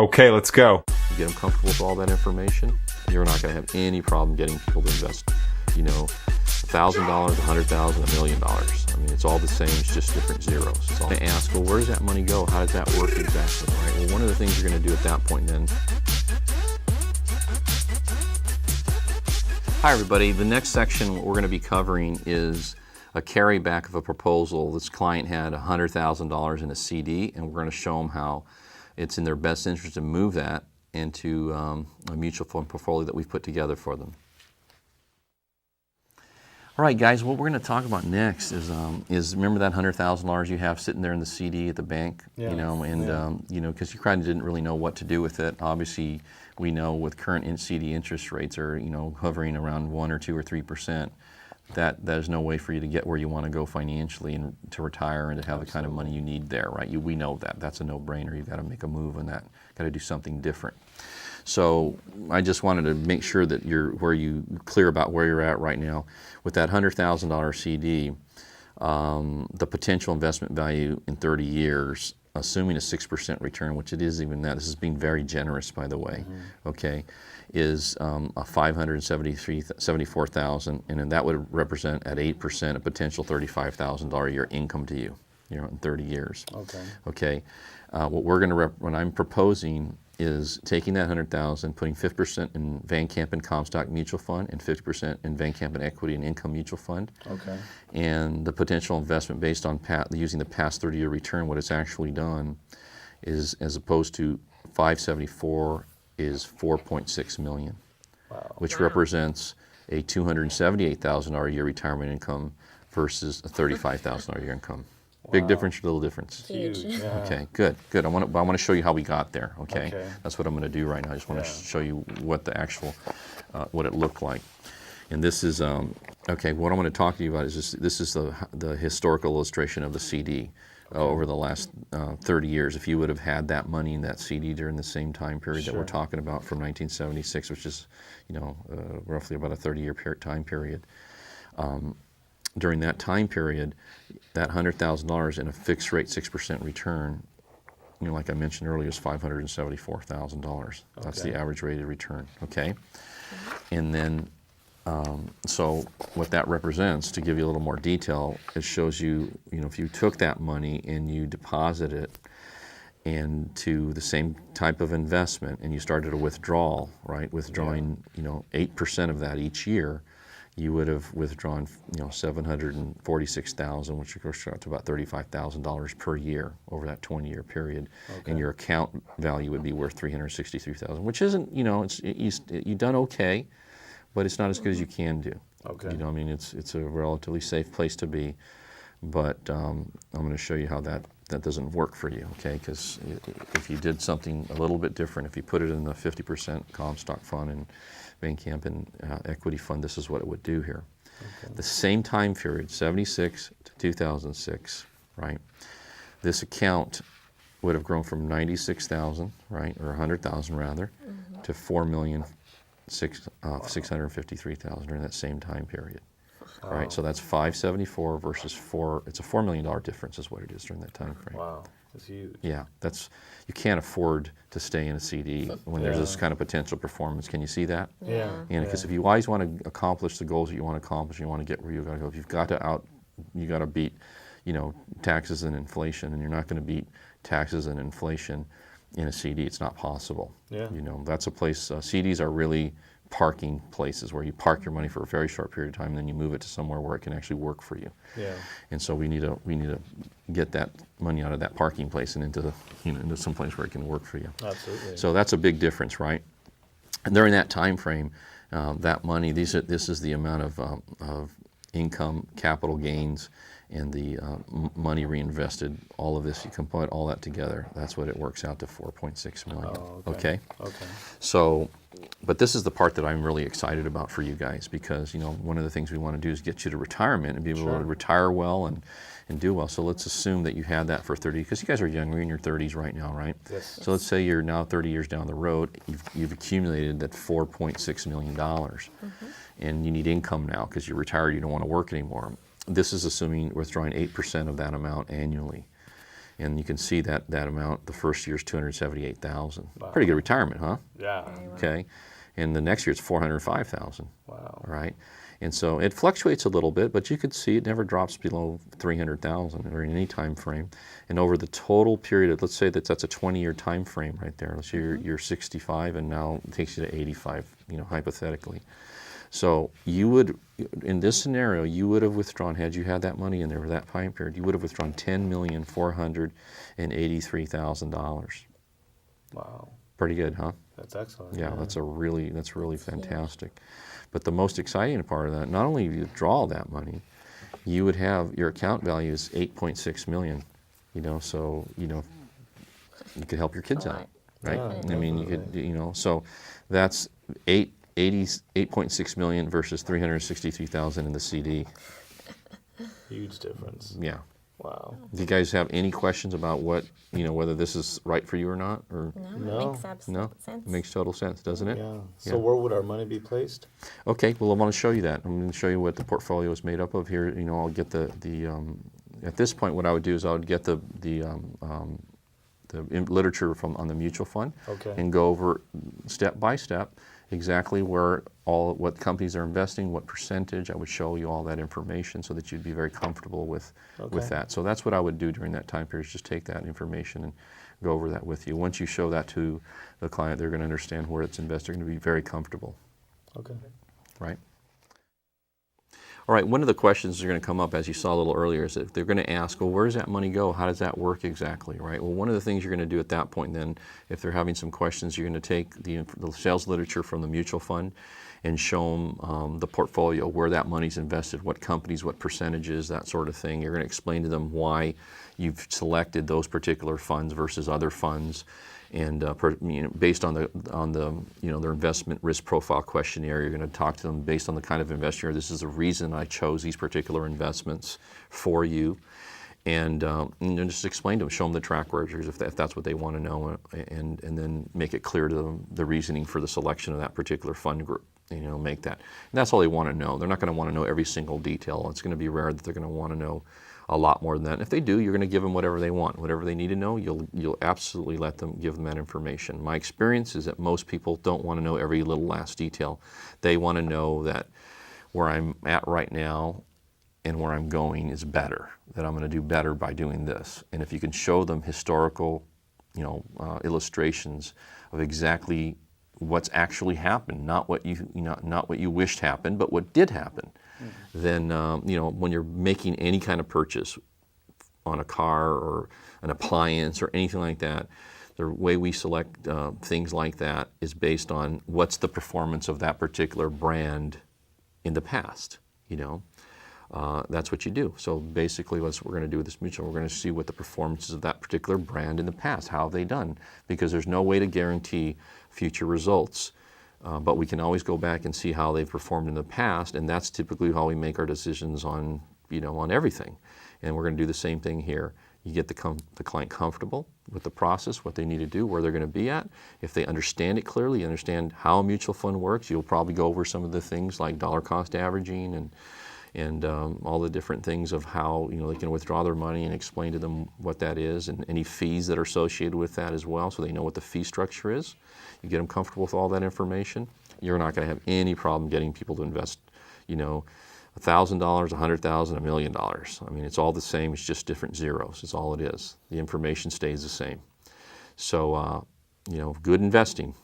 Okay, let's go. You get them comfortable with all that information, you're not going to have any problem getting people to invest, $1,000, $100,000, $1 million. I mean, it's all the same, it's just different zeros. It's all they ask, well, where does that money go? How does that work exactly, right? Well, one of the things you're going to do at that point then. Hi, everybody. The next section what we're going to be covering is a carryback of a proposal. This client had $100,000 in a CD, and we're going to show them how it's in their best interest to move that into a mutual fund portfolio that we've put together for them. All right, guys, what we're going to talk about next is remember that $100,000 you have sitting there in the CD at the bank, because you kind of didn't really know what to do with it. Obviously, we know with current CD interest rates are hovering around 1 or 2 or 3%. That there's no way for you to get where you want to go financially and to retire and to have the kind of money you need there, right? We know that. That's a no-brainer. You've got to make a move on that. Got to do something different. So I just wanted to make sure that you're clear about where you're at right now. With that $100,000 CD, the potential investment value in 30 years, assuming a 6% return, which it is even that, this is being very generous, by the way, okay, is a $574,000, and then that would represent at 8% a potential $35,000 a year income to you, in 30 years. Okay. What I'm proposing is taking that $100,000, putting 50% in Van Kampen Comstock Mutual Fund and 50% in Van Kampen Equity and Income Mutual Fund. Okay. And the potential investment based on using the past 30-year return, what it's actually done is, as opposed to 574, is 4.6 million, which represents a $278,000 a year retirement income versus a $35,000 a year income. Big difference, little difference. Huge. Yeah. Okay, good. I want to show you how we got there. Okay, that's what I'm going to do right now. I just want to show you what the actual, what it looked like. And this is okay. What I'm going to talk to you about is this is the historical illustration of the CD. Over the last 30 years, if you would have had that money in that CD during the same time period that we're talking about from 1976, which is, roughly about a 30-year time period. During that time period, that $100,000 in a fixed rate 6% return, like I mentioned earlier, is $574,000. That's the average rated return. Okay, and then. So what that represents, to give you a little more detail, it shows you, if you took that money and you deposit it into the same type of investment and you started a withdrawal, right, withdrawing, 8% of that each year, you would have withdrawn, $746,000, which of course out to about $35,000 per year over that 20-year period, and your account value would be worth $363,000, which isn't, you've done okay. But it's not as good as you can do. Okay. It's a relatively safe place to be, but I'm going to show you how that doesn't work for you, okay? Because if you did something a little bit different, if you put it in the 50% Comstock Fund and Van Kampen Equity Fund, this is what it would do here. Okay. The same time period, 76 to 2006, right? This account would have grown from 96,000, right, or 100,000 rather, to 4,653,000 during that same time period, right? So that's 574 versus 4. It's a $4 million difference, is what it is during that time frame. Wow, that's huge. Yeah, you can't afford to stay in a CD when there's this kind of potential performance. Can you see that? Yeah. Because if you always want to accomplish the goals that you want to accomplish, you want to get where you got to go. If you got to beat, taxes and inflation, and you're not going to beat taxes and inflation in a CD. It's not possible. Yeah. That's a place, CDs are really parking places where you park your money for a very short period of time and then you move it to somewhere where it can actually work for you. Yeah. And so we need to get that money out of that parking place and into into some place where it can work for you. Absolutely. So that's a big difference, right? And during that time frame, that money, this is the amount of income, capital gains, and the money reinvested, all of this, you can put all that together, that's what it works out to, 4.6 million. Oh, okay. So, but this is the part that I'm really excited about for you guys, because one of the things we want to do is get you to retirement and be able to retire well and do well. So let's assume that you had that for 30, because you guys are young, we're in your 30s right now, right? Yes. So let's say you're now 30 years down the road, you've accumulated that $4.6 million, and you need income now because you're retired, you don't want to work anymore. This is assuming withdrawing 8% of that amount annually. And you can see that amount, the first year is $278,000. Wow. Pretty good retirement, huh? Yeah. Okay. And the next year it's $405,000. Wow. Right? And so it fluctuates a little bit, but you could see it never drops below $300,000 or in any time frame. And over the total period, let's say that's a 20-year time frame right there. Let's say you're 65 and now it takes you to 85, hypothetically. So you would, in this scenario, you would have withdrawn, had you had that money in there for that time period, you would have withdrawn $10,483,000. Wow. Pretty good, huh? That's excellent. Yeah, that's really fantastic. But the most exciting part of that, not only do you withdraw that money, you would have, your account value is $8.6 million, so, you could help your kids out, right? Yeah, I mean, you could, so that's $8.6 million versus $363,000 in the CD. Huge difference. Yeah. Wow. Do you guys have any questions about what, whether this is right for you or not? Or No, it makes absolute sense. It makes total sense, doesn't it? Yeah. So where would our money be placed? Okay, well, I want to show you that. I'm going to show you what the portfolio is made up of here. I'll get the at this point, what I would do is I would get the literature on the mutual fund, and go over step by step exactly what companies are investing, what percentage. I would show you all that information so that you'd be very comfortable with that. So that's what I would do during that time period, is just take that information and go over that with you. Once you show that to the client, they're going to understand where it's invested. They're going to be very comfortable. Okay. Right? All right, one of the questions that are going to come up, as you saw a little earlier, is that they're going to ask, well, where does that money go? How does that work exactly, right? Well, one of the things you're going to do at that point then, if they're having some questions, you're going to take the sales literature from the mutual fund and show them the portfolio, where that money's invested, what companies, what percentages, that sort of thing. You're going to explain to them why you've selected those particular funds versus other funds. And based on their investment risk profile questionnaire, you're going to talk to them based on the kind of investor. This is the reason I chose these particular investments for you, and just explain to them, show them the track records if that's what they want to know, and then make it clear to them the reasoning for the selection of that particular fund group. Make that. And that's all they want to know. They're not going to want to know every single detail. It's going to be rare that they're going to want to know a lot more than that. And if they do, you're going to give them whatever they want. Whatever they need to know, you'll absolutely give them that information. My experience is that most people don't want to know every little last detail. They want to know that where I'm at right now and where I'm going is better, that I'm going to do better by doing this. And if you can show them historical, illustrations of exactly what's actually happened, not what you wished happened, but what did happen, then when you're making any kind of purchase on a car or an appliance or anything like that, the way we select things like that is based on what's the performance of that particular brand in the past. That's what you do. So basically, what we're going to do with this mutual, we're going to see what the performance is of that particular brand in the past. How have they done? Because there's no way to guarantee future results. But we can always go back and see how they've performed in the past, and that's typically how we make our decisions on everything. And we're going to do the same thing here. You get the client comfortable with the process, what they need to do, where they're going to be at. If they understand it clearly, you understand how a mutual fund works, you'll probably go over some of the things like dollar cost averaging and all the different things of how they can withdraw their money, and explain to them what that is and any fees that are associated with that as well, so they know what the fee structure is. You get them comfortable with all that information, you're not going to have any problem getting people to invest, $1,000, $100,000, $1 million. I mean, it's all the same. It's just different zeros. It's all it is. The information stays the same. So, good investing.